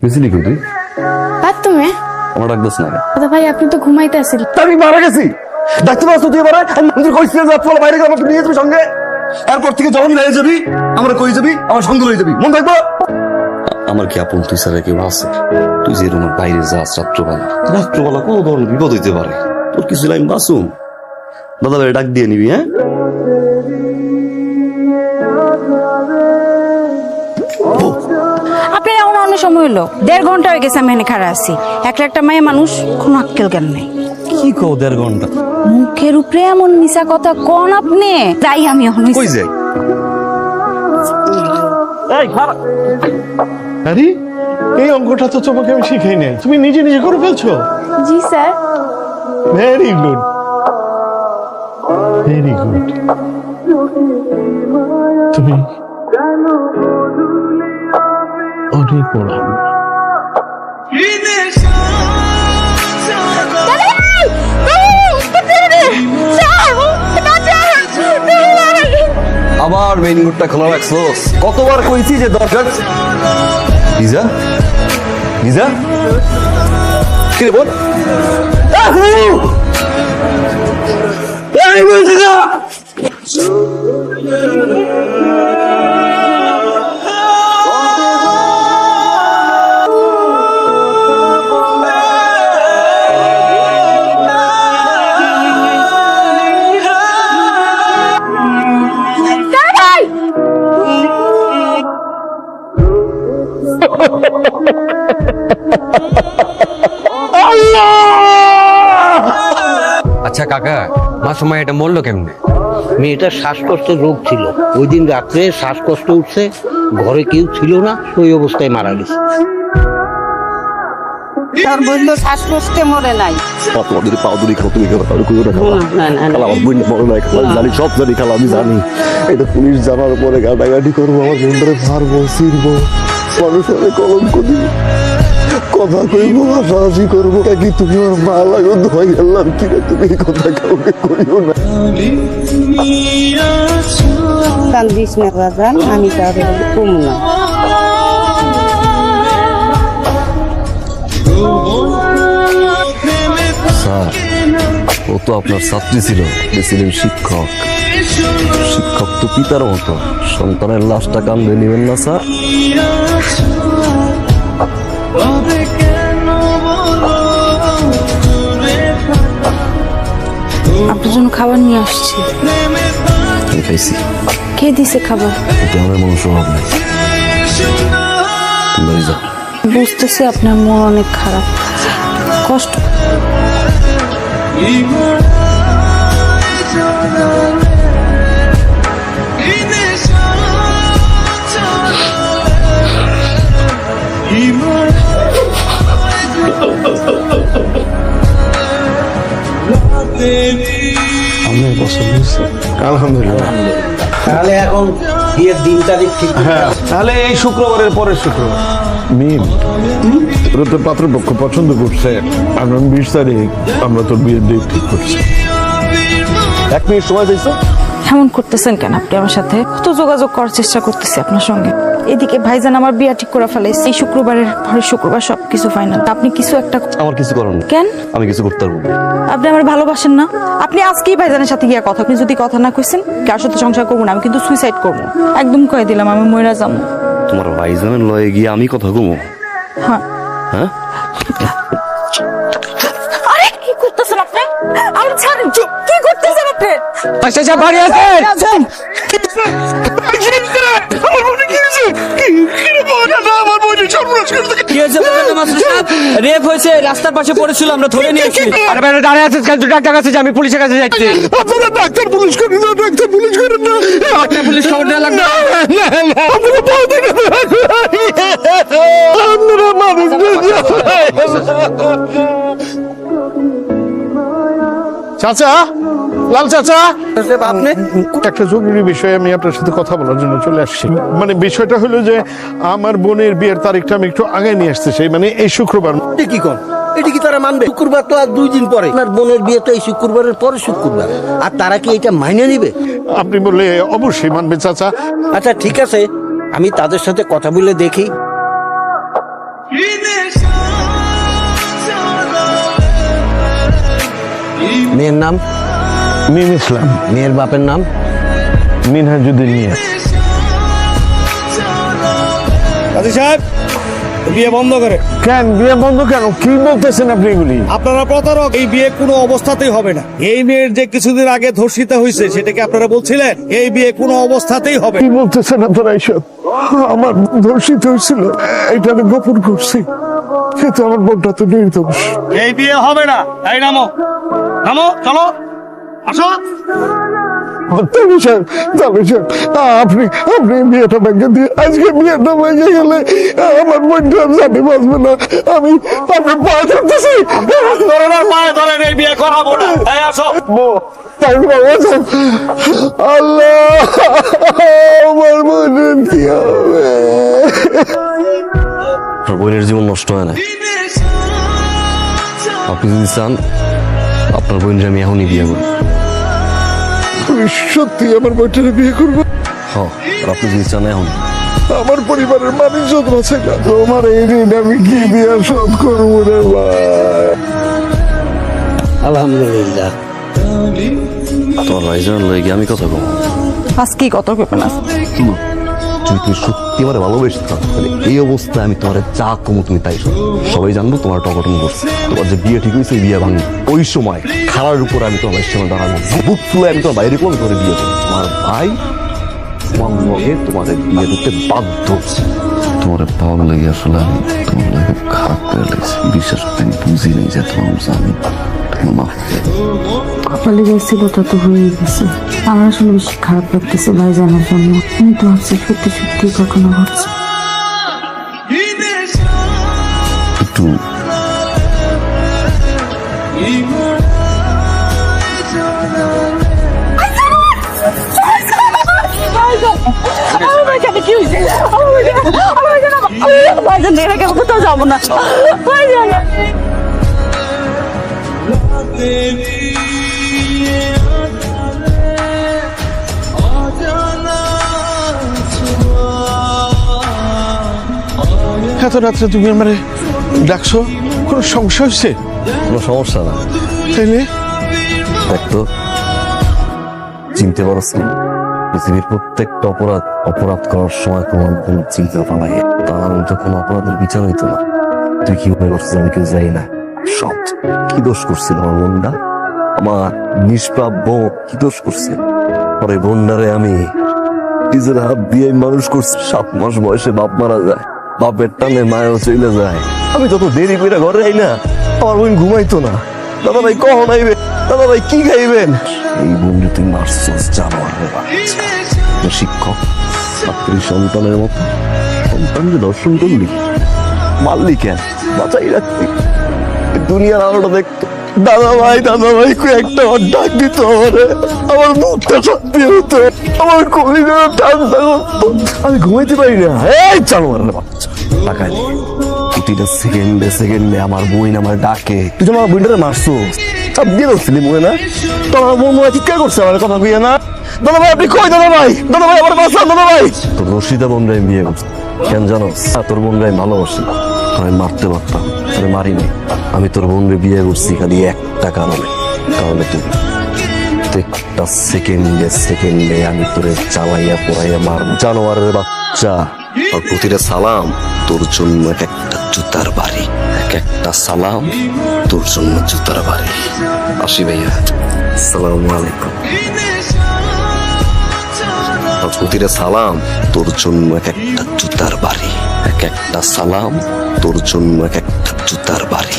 বুঝলি কিন্তু বাথরুমে আমার ডাকতেছ না দাদা ভাই আপনি তো ঘুমাইতে আসেন। আমি মারা গেছি ডাক্তার আসতো তুই মারা আমি কইছিলাম যে তুই বাইরে গেলাম তুই নিয়ে যাবি সঙ্গে এরপর থেকে যখন নিয়ে যাবি আমরা কই যাবি আমার সঙ্গে লই যাবি মন থাকবো। আমার কি আপন তুই ছাড়া কেউ আছে? তুই যে রুমের বাইরে যাস রাত্রবেলা কোনো ধরনের বিপদ হইতে পারে, তোর কিছু লাইন বাসুম দাদা ভাই ডাক দিয়ে নিবি। হ্যাঁ আপনার এমন অনেক সময় হলো 1.5 ঘন্টা হয়ে গেছে আমি এখানে খাড়া আছি। একটা মায়ের মানুষ কোনো আক্কেল জ্ঞান নেই। কি কও 1.5 ঘন্টা? মুখের উপরে এমন মিশা কথা কোন আপনি? তাই আমি কই যাই? আরে এই অঙ্কটা তো তোমাকে আমি শিখাই নাই, তুমি নিজে নিজে করে ফেলছো। জি sir. Very good very good. তুমি অনেক বড়। আবার মেইন রোডটা খোলা রাখছোস? কতবার কইছি যে দরকার। ভিজা ভিজা কি রে বল? আচ্ছা কাকা, মাসুমা এটা মরলো কেমনে? মেয়েটার শ্বাসকষ্টের রোগ ছিল, ওই দিন রাত্রে শ্বাসকষ্ট উঠছে, ঘরে কেউ ছিল না, ওই অবস্থায় মারা গেছে। তার বললো শ্বাসকষ্টে মরে নাই। তোমাদের পাউদুরি খাও, তুমি খাও, তাহলে কইও না খাও। খালা আমার বোন মরে নাই, খালা জানি, সব জানি খালা, আমি জানি। এটা পুলিশ জানার পরে গাটাগাটি করবো, আমার বোনটারে মারবো, ছিড়বো, মানুষের কলঙ্ক দিব, কথা কইবো, হাসাহাসি করবো। কি তুমি আমার মা লাগো, ধোয়াই গেলাম কিনা, তুমি এই কথা কাউকে কইও না। কান্দিস না বাজান, আমি তার কম না। স্যার, ও তো আপনার ছাত্রী ছিল, ছিলেন শিক্ষক। শিক্ষক তো পিতার মতো, সন্তানের লাশটা কান্দে নেবেন না স্যার। আপনার জন্য খাবার নিয়ে আসছি। আমি খাইছি। কে দিছে খাবার? এটা আমার মানুষ অভাব নেই। তুমি বাড়ি যাও। বুঝতেছি আপনার মন অনেক খারাপ, কষ্ট। আমার পছন্দ হয়েছে, আলহামদুলিল্লাহ। তাহলে এখন বিয়ের দিন তারিখ ঠিক? হ্যাঁ, তাহলে এই শুক্রবারের পরের শুক্রবার। মিম, তোর তো পাত্রপক্ষ পছন্দ করছে, আগামী 20 তারিখ আমরা তোর বিয়ের ডেট ঠিক করছি। 1 মিনিট সময় দিয়েছো? এমন করতেছেন কেন আপনি আমার সাথে? কত যোগাযোগ করার চেষ্টা করতেছি আপনার সঙ্গে। এদিকে ভাইজান আমার বিয়া ঠিক করে ফেলাইছে, এই শুক্রবারের পরের শুক্রবার সবকিছু ফাইনাল। আপনি কিছু একটা আমার কিছু করার নেই। কেন? আমি কিছু করতে পারবো না। আপনি আমার ভালোবাসেন না? আপনি আজকেই ভাইজানের সাথে গিয়া কথা, আপনি যদি কথা না কইছেন কার সাথে সংসার করবো না, আমি কিন্তু সুইসাইড করবো। একদম কয়ে দিলাম আমি মইরা যাবো। তোমার ভাইজানের লয়ে গিয়ে আমি কথা কমো? হ্যাঁ। হ্যাঁ, আরে কি করতেছেন আপনি? আমি ছাড়েন, কি করতেছেন আপনি? আচ্ছা বাড়ি আছেন? রেপ হয়েছে, রাস্তার পাশে পড়েছিল, আমরা ধরে নিয়েছি। আরে ভাই দাঁড়িয়ে আছিস কেন? তুই ডাক্তার কাছে যা, আমি পুলিশের কাছে যাচ্ছি। আপনারা ডাক্তার পুলিশ করেন না, ডাক্তার পুলিশ করেন না, একটা পুলিশ খবর দেওয়া লাগবে। আপনারা মানুষ চাচা, লাল চাচা, আপনি একটা জরুরি বিষয়ে আমি আপনার সাথে কথা বলার জন্য চলে আসছি। মানে বিষয়টা হলো যে আমার বোনের বিয়ের তারিখটা আমি একটু আগে নিয়ে আসতে চাই, মানে এই শুক্রবার। কি কোন এটা কি তারা মানবে? শুক্রবার তো আর 2 দিন পরে, আপনার বোনের বিয়ে তো এই শুক্রবারের পরে শুক্রবার, আর তারা কি এটা মাইনে নিবে? আপনি বললে অবশ্যই মানবে চাচা। আচ্ছা ঠিক আছে, আমি তাদের সাথে কথা বলে দেখি। মেয়ের নাম? মিম ইসলাম। মেয়ের বাপের নাম? মিনহাজুদ্দিন মিয়া। কাজী সাহেব, বিয়ে বন্ধ করে। কেন বিয়ে বন্ধ কেন? কি বলতেছেন আপনি এগুলি? আপনারা প্রতারক, এই বিয়ে কোনো অবস্থাতেই হবে না। এই মেয়ের যে কিছুদিন আগে ধর্ষিত হয়েছে সেটাকে আপনারা বলছিলেন, এই বিয়ে কোনো অবস্থাতেই হবে কি বলতেছেন আপনারা এইসব? আমার ধর্ষিত হয়েছিল, এটা আমি গোপন করছি, কিন্তু আমার বোনটা তো নির্দোষ। এই বিয়ে হবে না। এই নামো, নামো, চলো, আসো। আপনি বিয়েটা ভেঙে দিয়ে আজকে বিয়েটা ভেঙে গেলে আমার বোনটা জানি বাঁচবে না। আমি আপনার পা ধরতেছি। পায়ে ধরেন, এই বিয়ে করাবো না। এই আসো। আল্লাহ, আমার বোনের কি হবে? আপনার বোনের জীবন নষ্ট হয় না। আপনি যদি চান আপনার বোনের আমি এখনই বিয়ে করব। তুমি সত্যি আমার বোনটারে বিয়ে করবো? হ্যাঁ, আর আপনি যদি চান এখন আমার পরিবারের মানুষ যত আছে না, তোমার এই ঋণ আমি কি দিয়ে শোধ করবো রে ভাই? আলহামদুলিল্লাহ। তোমার ভাইজান লয়ে আমি কথা কম। আজকেই কত করবেন না? যদি তুমি সত্যি আমার ভালোবেসে থাকো, তাহলে এই অবস্থায় আমি তোমার যা কমো তুমি তাই শোনো। সবাই জানবো তোমার টকটম করছে, তোমার যে বিয়ে ঠিক হয়েছে বিয়ে ভাঙবে। ওই সময় খারার উপর আমি তোমার ভাইয়ের সামনে দাঁড়াবো, বুক ফুলে আমি তোমার বাইরে কোন করে বিয়ে করবো। তোমার ভাই তোমার লগে তোমাদের বিয়ে দিতে বাধ্য। তোমার পাওয়া লেগে আসলে আমি তোমার লাগে খুব খারাপ করে লেগেছে। বিশ্বাস করতে আমি বুঝি নেই যে তোমার জানি কপালে গেছিল তা তো হয়ে গেছে। আমার আসলে বেশি খারাপ লাগতেছে ভাইজানের জন্য। আমি তো ভাবছি সত্যি সত্যি ঘটনা ঘটছে। একটু কোথাও যাবো না। এত রাত্রে তুমি আমার ডাকছো, কোনো সমস্যা হচ্ছে? কোনো সমস্যা না। তাইলে দেখতো চিনতে পারছ না, পৃথিবীর প্রত্যেকটা অপরাধ করার সময় তোমার কোনো চিন্তা পালাই, তার মধ্যে কোনো অপরাধের বিচার হইতো না। তুই কি মনে করছিস আমি কেউ যাই না? সব কি দোষ করছিল আমার বোনটা? আমার নিষ্পাপ বোন কি দোষ করছিল? পরে বোনটারে আমি নিজের হাত দিয়ে মানুষ করছি। 7 মাস বয়সে বাপ মারা যায়, বাপের টানে মায়ও চলে যায়। আমি যত দেরি করে ঘরে আই না, আমার বোন ঘুমাইতো না। দাদা ভাই কখন আইবে? দাদা ভাই কি খাইবেন? এই বন্ধু তুই মারছস জানোয়ারের বাচ্চা। শিক্ষক ছাত্রী সন্তানের মতো সন্তানকে দর্শন করলি, মারলি কেন? বাঁচাই রাখতি, দুনিয়ার আলোটা দেখতো। দাদা ভাই একটা ডাক দিত আমারে, আমার মুখটা শান্তি হতো, আমার কলিজা ঠান্ডা করতো। আমি ঘুমাইতে পারি না। এই জানোয়ারের বাচ্চা টাকা প্রতিটা সেকেন্ডে আমার বোন আমার ডাকে। তুই যখন আমার বোনটারে মারছো চাপ দিয়ে ধরছিলি মনে না? তোমার বোন মনে চিৎকার করছে আমার কথা কইয়া না? দাদা ভাই আপনি কই? দাদা ভাই আমার বাঁচান দাদা ভাই। তোর রশিদা বোনরাই বিয়ে করছে কেন জানো? তোর বোনরাই ভালোবাসি, আমি মারতে পারতাম, আমি মারিনি। আমি তোর বোনরে বিয়ে করছি খালি একটা কারণে তুমি প্রত্যেকটা সেকেন্ডে আমি তোরে চালাইয়া পড়াইয়া মারব। জানোয়ারের বাচ্চা, আর প্রতিটা সালাম তোর জন্য এক একটা জুতার বাড়ি, এক একটা সালাম তোর জন্য জুতার বাড়ি। আসি ভাইয়া, আসসালামু আলাইকুম। আর প্রতিটা সালাম তোর জন্য এক একটা জুতার বাড়ি, এক একটা সালাম তোর জন্য এক একটা জুতার বাড়ি।